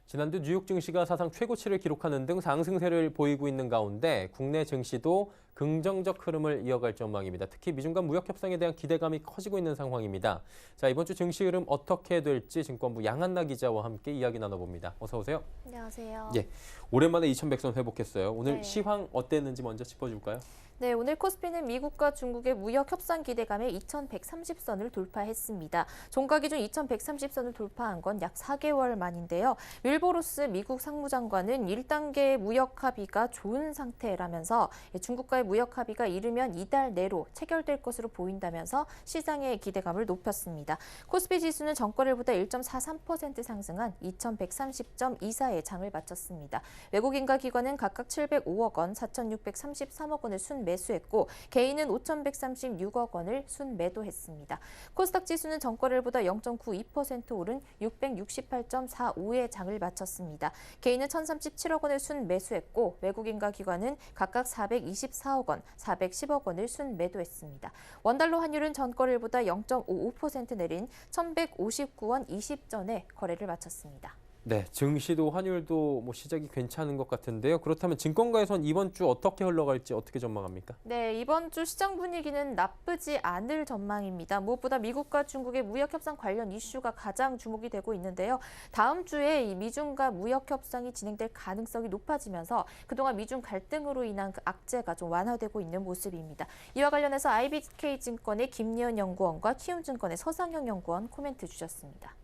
지난주 뉴욕 증시가 사상 최고치를 기록하는 등 상승세를 보이고 있는 가운데 국내 증시도 긍정적 흐름을 이어갈 전망입니다. 특히 미중 간 무역 협상에 대한 기대감이 커지고 있는 상황입니다. 자, 이번 주 증시 흐름 어떻게 될지 증권부 양한나 기자와 함께 이야기 나눠봅니다. 어서 오세요. 안녕하세요. 예, 오랜만에 2100선 회복했어요. 오늘 네. 시황 어땠는지 먼저 짚어줄까요? 네, 오늘 코스피는 미국과 중국의 무역 협상 기대감에 2130선을 돌파했습니다. 종가 기준 2130선을 돌파한 건 약 4개월 만인데요. 윌보로스 미국 상무장관은 1단계 무역 합의가 좋은 상태라면서 중국과의 무역 합의가 이르면 이달 내로 체결될 것으로 보인다면서 시장의 기대감을 높였습니다. 코스피 지수는 전거래일보다 1.43% 상승한 2130.24의 장을 마쳤습니다. 외국인과 기관은 각각 705억 원, 4633억 원을 매수했고 개인은 5,136억 원을 순매도했습니다. 코스닥 지수는 전거래일보다 0.92% 오른 668.45의 장을 마쳤습니다. 개인은 1,037억 원을 순매수했고 외국인과 기관은 각각 424억 원, 410억 원을 순매도했습니다. 원달러 환율은 전거래일보다 0.55% 내린 1,159원 20전에 거래를 마쳤습니다. 네, 증시도 환율도 시작이 괜찮은 것 같은데요. 그렇다면 증권가에선 이번 주 어떻게 흘러갈지 어떻게 전망합니까? 네, 이번 주 시장 분위기는 나쁘지 않을 전망입니다. 무엇보다 미국과 중국의 무역 협상 관련 이슈가 가장 주목이 되고 있는데요. 다음 주에 이 미중과 무역 협상이 진행될 가능성이 높아지면서 그동안 미중 갈등으로 인한 그 악재가 좀 완화되고 있는 모습입니다. 이와 관련해서 IBK증권의 김예은 연구원과 키움증권의 서상영 연구원 코멘트 주셨습니다.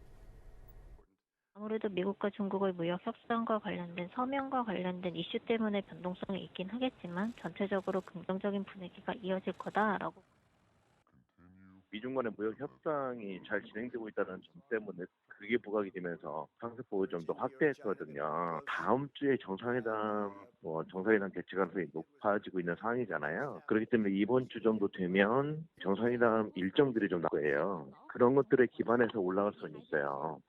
아무래도 미국과 중국의 무역 협상과 관련된 서명과 관련된 이슈 때문에 변동성이 있긴 하겠지만 전체적으로 긍정적인 분위기가 이어질 거다라고. 미중 간의 무역 협상이 잘 진행되고 있다는 점 때문에 그게 부각이 되면서 상승폭을 좀 더 확대했거든요. 다음 주에 정상회담 개최 가능성이 높아지고 있는 상황이잖아요. 그렇기 때문에 이번 주 정도 되면 정상회담 일정들이 좀 나올 거예요. 그런 것들에 기반해서 올라갈 수는 있어요.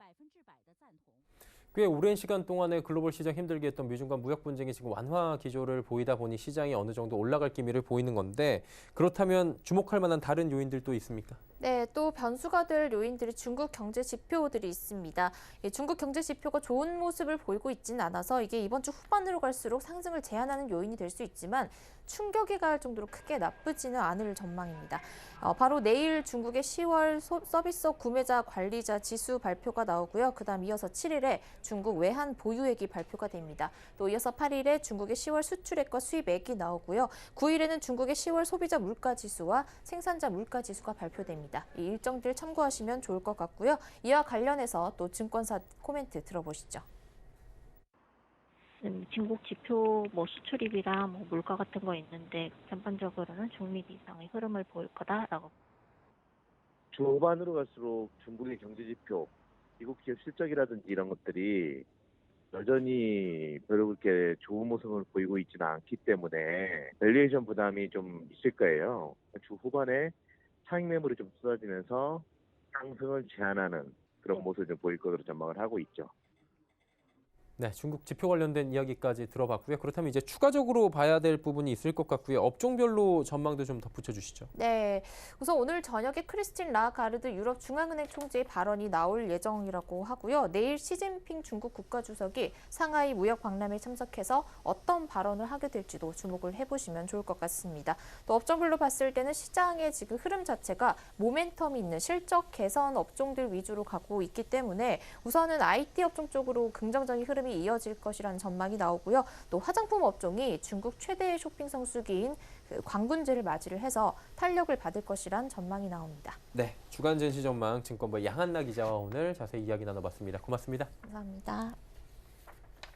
꽤 오랜 시간 동안에 글로벌 시장 힘들게 했던 미중 간 무역 분쟁이 지금 완화 기조를 보이다 보니 시장이 어느 정도 올라갈 기미를 보이는 건데 그렇다면 주목할 만한 다른 요인들도 있습니까? 네, 또 변수가 될 요인들이 중국 경제 지표들이 있습니다. 중국 경제 지표가 좋은 모습을 보이고 있지는 않아서 이게 이번 주 후반으로 갈수록 상승을 제한하는 요인이 될 수 있지만 충격이 가할 정도로 크게 나쁘지는 않을 전망입니다. 바로 내일 중국의 10월 서비스업 구매자 관리자 지수 발표가 나오고요. 그다음 이어서 7일에 중국 외환 보유액이 발표가 됩니다. 또 이어서 8일에 중국의 10월 수출액과 수입액이 나오고요. 9일에는 중국의 10월 소비자 물가 지수와 생산자 물가 지수가 발표됩니다. 이 일정들 참고하시면 좋을 것 같고요. 이와 관련해서 또 증권사 코멘트 들어보시죠. 중국 지표 수출입이랑 물가 같은 거 있는데 전반적으로는 중립 이상의 흐름을 보일 거다라고. 초반으로 갈수록 중국의 경제 지표, 미국 기업 실적이라든지 이런 것들이 여전히 별로 그렇게 좋은 모습을 보이고 있지는 않기 때문에 밸류에이션 부담이 좀 있을 거예요. 주 후반에 차익 매물이 좀 쏟아지면서 상승을 제한하는 그런 모습을 좀 보일 것으로 전망을 하고 있죠. 네, 중국 지표 관련된 이야기까지 들어봤고요. 그렇다면 이제 추가적으로 봐야 될 부분이 있을 것 같고요. 업종별로 전망도 좀 덧붙여 주시죠. 네, 우선 오늘 저녁에 크리스틴 라가르드 유럽 중앙은행 총재의 발언이 나올 예정이라고 하고요. 내일 시진핑 중국 국가주석이 상하이 무역 박람회에 참석해서 어떤 발언을 하게 될지도 주목을 해보시면 좋을 것 같습니다. 또 업종별로 봤을 때는 시장의 지금 흐름 자체가 모멘텀이 있는 실적 개선 업종들 위주로 가고 있기 때문에 우선은 IT 업종 쪽으로 긍정적인 흐름이 이어질 것이라는 전망이 나오고요. 또 화장품 업종이 중국 최대의 쇼핑 성수기인 광군제를 맞이를 해서 탄력을 받을 것이란 전망이 나옵니다. 네, 주간 증시 전망 증권부의 양한나 기자와 오늘 자세히 이야기 나눠봤습니다. 고맙습니다. 감사합니다.